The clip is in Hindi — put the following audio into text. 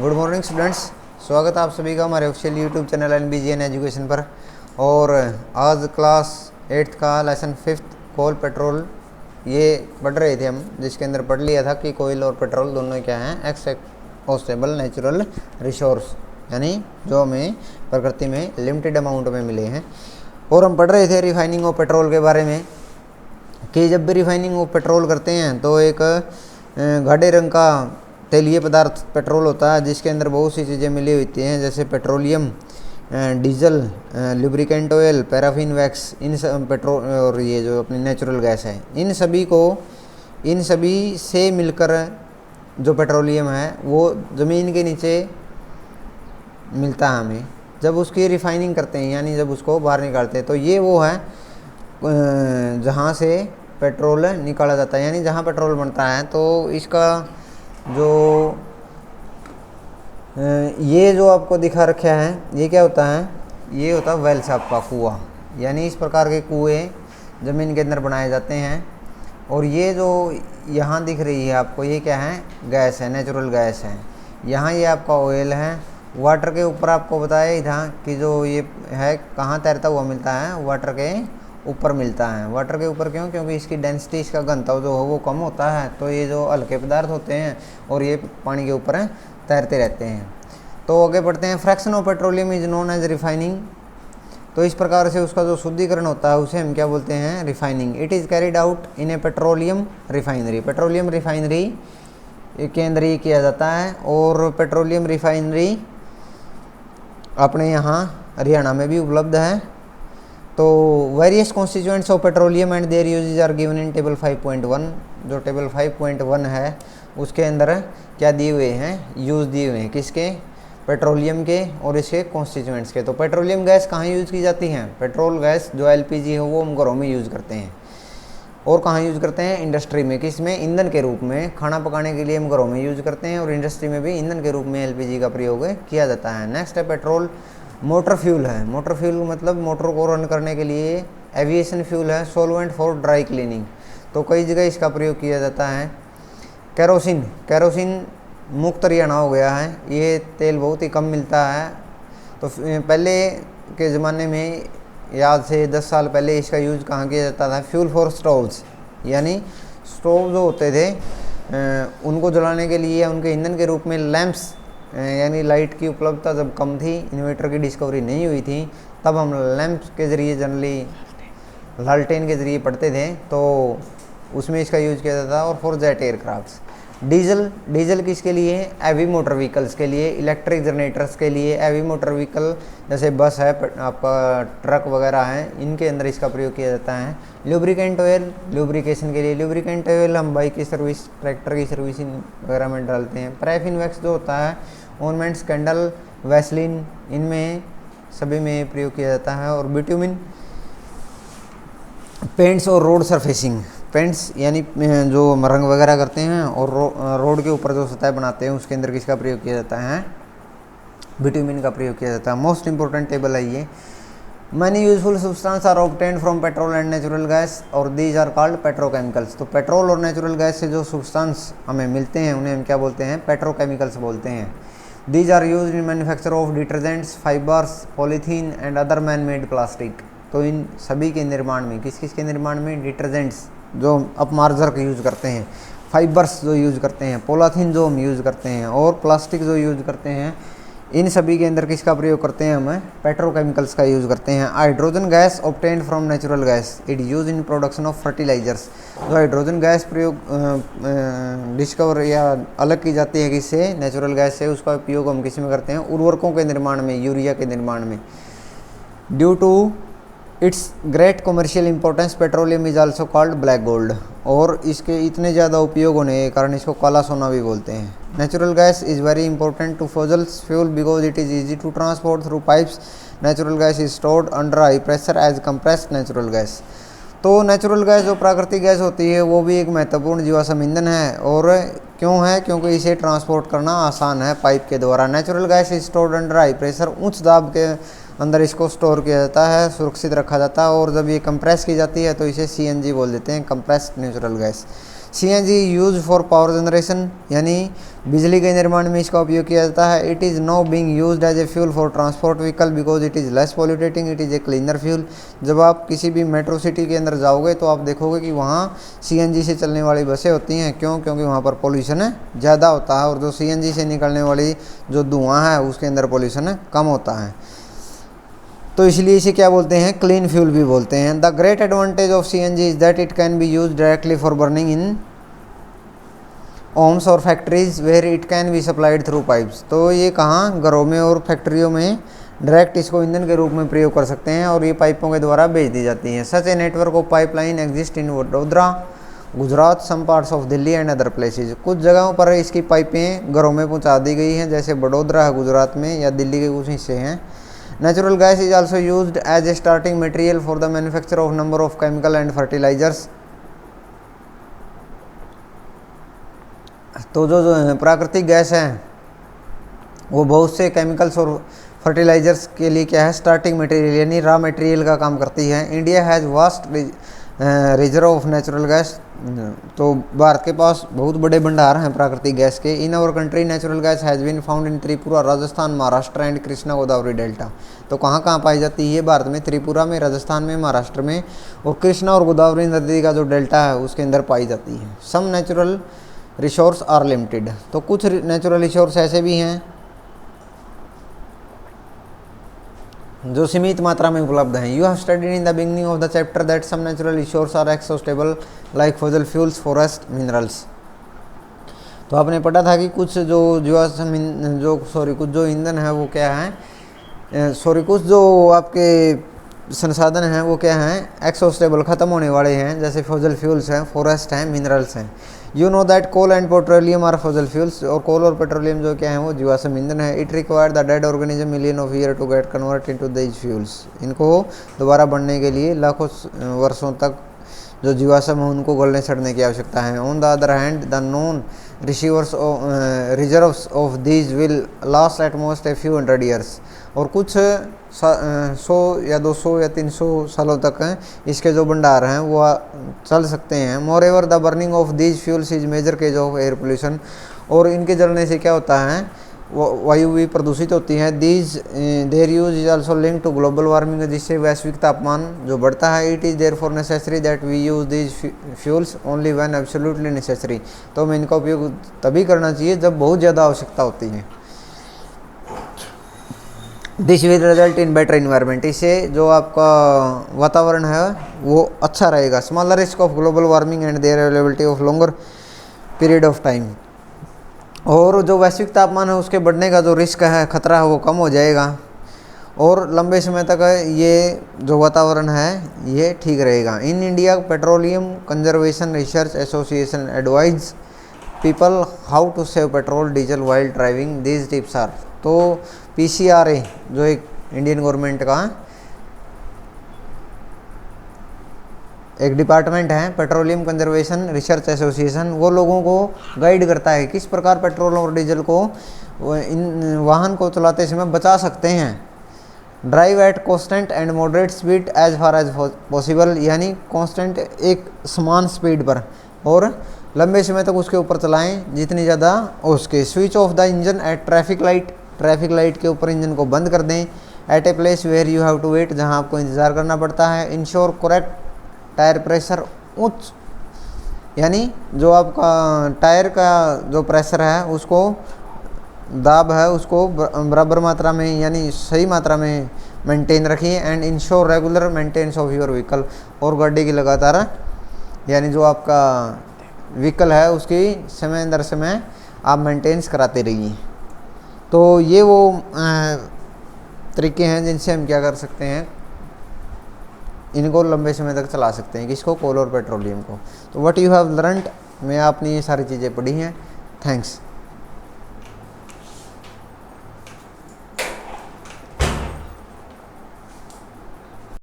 गुड मॉर्निंग स्टूडेंट्स, स्वागत है आप सभी का हमारे official YouTube channel NBGN education पर। और आज क्लास 8th का लेसन 5th कोल पेट्रोल ये पढ़ रहे थे हम, जिसके अंदर पढ़ लिया था कि कोयल और पेट्रोल दोनों क्या हैं, एक्सहॉस्टेबल नेचुरल रिसोर्स, यानी जो हमें प्रकृति में लिमिटेड अमाउंट में मिले हैं। और हम पढ़ रहे थे रिफाइनिंग ऑफ पेट्रोल के बारे में कि जब भी रिफाइनिंग ऑफ पेट्रोल करते हैं तो एक गाढ़े रंग का तेलीय पदार्थ पेट्रोल होता है, जिसके अंदर बहुत सी चीज़ें मिली होती हैं, जैसे petroleum, diesel, lubricant oil, paraffin wax, इन सब पेट्रोल और ये जो अपनी नेचुरल गैस है, इन सभी से मिलकर जो पेट्रोलियम है वो ज़मीन के नीचे मिलता है हमें। जब उसकी रिफाइनिंग करते हैं, यानी जब उसको बाहर निकालते हैं, तो ये वो है जहाँ से पेट्रोल निकाला जाता है, यानी जहाँ पेट्रोल बनता है। तो इसका जो ये जो आपको दिखा रखा है, ये क्या होता है, ये होता है वेल शॉप का कुआं, यानी इस प्रकार के कुएं ज़मीन के अंदर बनाए जाते हैं। और ये जो यहाँ दिख रही है आपको, ये क्या है, गैस है, नेचुरल गैस है। यहाँ ये आपका ऑयल है। वाटर के ऊपर आपको बताया ही था कि जो ये है कहाँ तैरता हुआ मिलता है, वाटर के ऊपर मिलता है। वाटर के ऊपर क्यों? क्योंकि इसकी डेंसिटी, इसका घनत्व जो हो वो कम होता है, तो ये जो हल्के पदार्थ होते हैं और ये पानी के ऊपर तैरते रहते हैं। तो आगे बढ़ते हैं। Fraction of petroleum is known as refining. तो इस प्रकार से उसका जो शुद्धिकरण होता है उसे हम क्या बोलते हैं, refining. It is carried out in A petroleum refinery. Petroleum refinery के अंदर ये किया जाता है। और पेट्रोलियम रिफाइनरी अपने यहाँ हरियाणा में भी उपलब्ध है। तो various constituents of petroleum and their usages are given in table 5.1। जो टेबल 5.1 है उसके अंदर क्या दिए हुए हैं, यूज़ दिए हुए हैं, किसके, पेट्रोलियम के और इसके कॉन्स्टिट्यूएंट्स के। तो पेट्रोलियम गैस कहाँ यूज़ की जाती हैं? पेट्रोल गैस जो LPG है वो हम घरों में यूज़ करते हैं। और कहाँ यूज़ करते हैं? इंडस्ट्री में। किस में? ईंधन के रूप में। खाना पकाने के लिए हम घरों में यूज़ करते हैं, और इंडस्ट्री में भी ईंधन के रूप में LPG का प्रयोग किया जाता है। नेक्स्ट है पेट्रोल मोटर फ्यूल है। मोटर फ्यूल मतलब मोटर को रन करने के लिए। एविएशन फ्यूल है। सोलवेंट फॉर ड्राई क्लीनिंग, तो कई जगह इसका प्रयोग किया जाता है। केरोसिन, केरोसिन मुक्त हरियाणा हो गया है, ये तेल बहुत ही कम मिलता है। तो पहले के ज़माने में, याद से 10 साल पहले, इसका यूज़ कहाँ किया जाता था? फ्यूल फॉर स्टोव्स, यानी स्टोव जो होते थे उनको जलाने के लिए, उनके ईंधन के रूप में लैंप्स, यानी लाइट की उपलब्धता जब कम थी, इन्वर्टर की डिस्कवरी नहीं हुई थी, तब हम लैंप के ज़रिए, जनरली लालटेन के ज़रिए पढ़ते थे, तो उसमें इसका यूज़ किया जाता था। और for jet aircrafts. Diesel, diesel किसके लिए? हैवी मोटर व्हीकल्स के लिए, इलेक्ट्रिक जनरेटर्स के लिए। हैवी मोटर व्हीकल जैसे बस है, आपका ट्रक वगैरह है, इनके अंदर इसका प्रयोग किया जाता है। लुब्रिकेंट ऑयल, लुब्रिकेशन के लिए। लुब्रिकेंट ऑयल हम बाइक की सर्विस, ट्रैक्टर की सर्विसिंग वगैरह में डालते हैं। पैराफिन वैक्स जो होता है, ऑर्नामेंट्स, कैंडल, वैसलिन, इनमें सभी में प्रयोग किया जाता है। और बिट्यूमिन, पेंट्स और रोड सरफेसिंग। पेंट्स यानी जो रंग वगैरह करते हैं, और रोड के ऊपर जो सतह बनाते हैं, उसके अंदर किसका प्रयोग किया जाता है? बिट्यूमिन का प्रयोग किया जाता है। मोस्ट इंपॉर्टेंट टेबल है ये। Many useful substance are obtained from petrol and natural gas और दीज आर कॉल्ड पेट्रोकेमिकल्स। तो पेट्रोल और नेचुरल गैस से जो सब्सटेंस हमें मिलते हैं उन्हें हम क्या बोलते हैं? पेट्रोकेमिकल्स बोलते हैं। These are used in manufacture of detergents, fibres, polythene and other man made plastic. तो इन सभी के निर्माण में, किस किस के निर्माण में? डिटर्जेंट्स जो अपमार्जर का यूज़ करते हैं, फाइबर्स जो यूज़ करते हैं, पॉलीथीन जो हम यूज़ करते हैं, और प्लास्टिक जो यूज़ करते हैं, इन सभी के अंदर किसका प्रयोग करते हैं? हम पेट्रोकेमिकल्स का यूज़ करते हैं। Hydrogen gas obtained from natural gas, it use in production of fertilisers. जो हाइड्रोजन गैस प्रयोग डिस्कवर या अलग की जाती है किससे? नेचुरल गैस से। उसका उपयोग हम किस में करते हैं? उर्वरकों के निर्माण में, यूरिया के निर्माण में। Due to its great commercial importance petroleum is also called black gold. और इसके इतने ज़्यादा उपयोग होने के कारण इसको काला सोना भी बोलते हैं। Natural gas is very important to fossils fuel because it is easy to transport through pipes. Natural gas is stored under high pressure as compressed natural gas. तो नेचुरल गैस जो प्राकृतिक गैस होती है वो भी एक महत्वपूर्ण जीवाश्म ईंधन है। और क्यों है? क्योंकि इसे ट्रांसपोर्ट करना आसान है पाइप के द्वारा। Natural gas is stored under high pressure, उच्च दाब के अंदर इसको स्टोर किया जाता है, सुरक्षित रखा जाता है। और जब ये कंप्रेस की जाती है तो इसे CNG बोल देते हैं, compressed natural gas. CNG use for power generation, यानी बिजली के निर्माण में इसका उपयोग किया जाता है। It is now being used as a fuel for transport vehicle because it is less polluting, it is a cleaner fuel. जब आप किसी भी मेट्रो सिटी के अंदर जाओगे तो आप देखोगे कि वहाँ CNG से चलने वाली बसें होती हैं। क्यों? क्योंकि वहाँ पर पोल्यूशन ज़्यादा होता है और जो CNG से निकलने वाली जो धुआं है उसके अंदर पोल्यूशन कम होता है, तो इसलिए इसे क्या बोलते हैं? क्लीन फ्यूल भी बोलते हैं। The great advantage of CNG is that it can be use directly for burning in homes और factories where it can be supplied through pipes. तो ये कहाँ? घरों में और फैक्ट्रियों में डायरेक्ट इसको ईंधन के रूप में प्रयोग कर सकते हैं और ये पाइपों के द्वारा भेज दी जाती हैं। Such a network of pipeline exist in Vadodara, Gujarat, some parts of Delhi and other places. कुछ जगहों पर इसकी पाइपें घरों में पहुँचा दी गई हैं, जैसे बड़ोदरा है गुजरात में या दिल्ली के कुछ हिस्से हैं। Natural gas is also used as a starting material for the manufacture of number of chemical and fertilizers। तो जो प्राकृतिक गैस है वो बहुत से केमिकल्स और फर्टिलाइजर्स के लिए क्या है? स्टार्टिंग मटेरियल यानी रॉ मटेरियल का काम करती है। India has vast reserve of natural gas. तो भारत के पास बहुत बड़े भंडार हैं प्राकृतिक गैस के। In our country natural gas has been found in Tripura, Rajasthan, Maharashtra and Krishna Godavari delta. तो कहाँ कहाँ पाई जाती है भारत में? त्रिपुरा में, राजस्थान में, महाराष्ट्र में और कृष्णा और गोदावरी नदी का जो डेल्टा है उसके अंदर पाई जाती है। Some natural resource are limited. तो कुछ नेचुरल रिसोर्स ऐसे भी हैं जो सीमित मात्रा में उपलब्ध हैं। You have studied in the beginning of the chapter that some natural resource are exhaustible like fossil fuels, forest, minerals. तो आपने पढ़ा था कि कुछ जो कुछ जो ईंधन है वो क्या है, कुछ जो आपके संसाधन हैं वो क्या हैं? एक्सहॉस्टेबल, ख़त्म होने वाले हैं, जैसे फॉसिल फ्यूल्स हैं, फॉरेस्ट हैं, मिनरल्स हैं। You know that coal and petroleum are fossil fuels. और कोल और पेट्रोलियम जो क्या है वो जीवाश्म ईंधन है। It require the dead organism million of year to get convert into these fuels. इनको दोबारा बढ़ने के लिए लाखों वर्षों तक जो जीवाश्म है उनको गलने सड़ने की आवश्यकता है। On the other hand the non reserves of these will last at most a few 100 years. और कुछ 100 या 200 या 300 सालों तक इसके जो भंडार हैं वो चल सकते हैं। More ever the burning of these fuels is major cause of air pollution. और इनके जलने से क्या होता है? वायु भी प्रदूषित होती है। Their use is also link to global warming, जिससे वैश्विक तापमान जो बढ़ता है। It is therefore necessary that we use these fuels only when absolutely necessary. तो हमें इनका उपयोग तभी करना चाहिए जब बहुत ज़्यादा आवश्यकता होती है। This will result in better environment. इससे जो आपका वातावरण है वो अच्छा रहेगा। Smaller risk of global warming and their availability of longer period of time. और जो वैश्विक तापमान है उसके बढ़ने का जो रिस्क है, खतरा है, वो कम हो जाएगा और लंबे समय तक ये जो वातावरण है ये ठीक रहेगा। In India petroleum conservation research association advise people how to save petrol diesel while driving. These tips are. तो PCRA जो एक इंडियन गवर्नमेंट का एक डिपार्टमेंट है, पेट्रोलियम कंजर्वेशन रिसर्च एसोसिएशन, वो लोगों को गाइड करता है किस प्रकार पेट्रोल और डीजल को इन वाहन को चलाते समय बचा सकते हैं। Drive at constant and moderate speed as far as possible, यानी कॉन्स्टेंट एक समान स्पीड पर और लंबे समय तक उसके ऊपर चलाएं जितनी ज़्यादा हो सके। Switch off the engine at traffic light के ऊपर इंजन को बंद कर दें। At a place where you have to wait, जहां आपको इंतज़ार करना पड़ता है। इंश्योर करेक्ट टायर प्रेशर उच्च, यानी जो आपका टायर का जो प्रेशर है उसको दाब है उसको बराबर मात्रा में यानी सही मात्रा में मेंटेन रखिए। And ensure regular maintenance of your vehicle, और गाड़ी की लगातार यानी जो आपका व्हीकल है उसकी समय दर समय आप मेंटेनेंस कराते रहिए। तो ये वो तरीके हैं जिनसे हम क्या कर सकते हैं, इनको लंबे समय तक चला सकते हैं। किसको? कोल और पेट्रोलियम को। तो व्हाट यू हैव लर्नड में आपने ये सारी चीज़ें पढ़ी हैं। थैंक्स।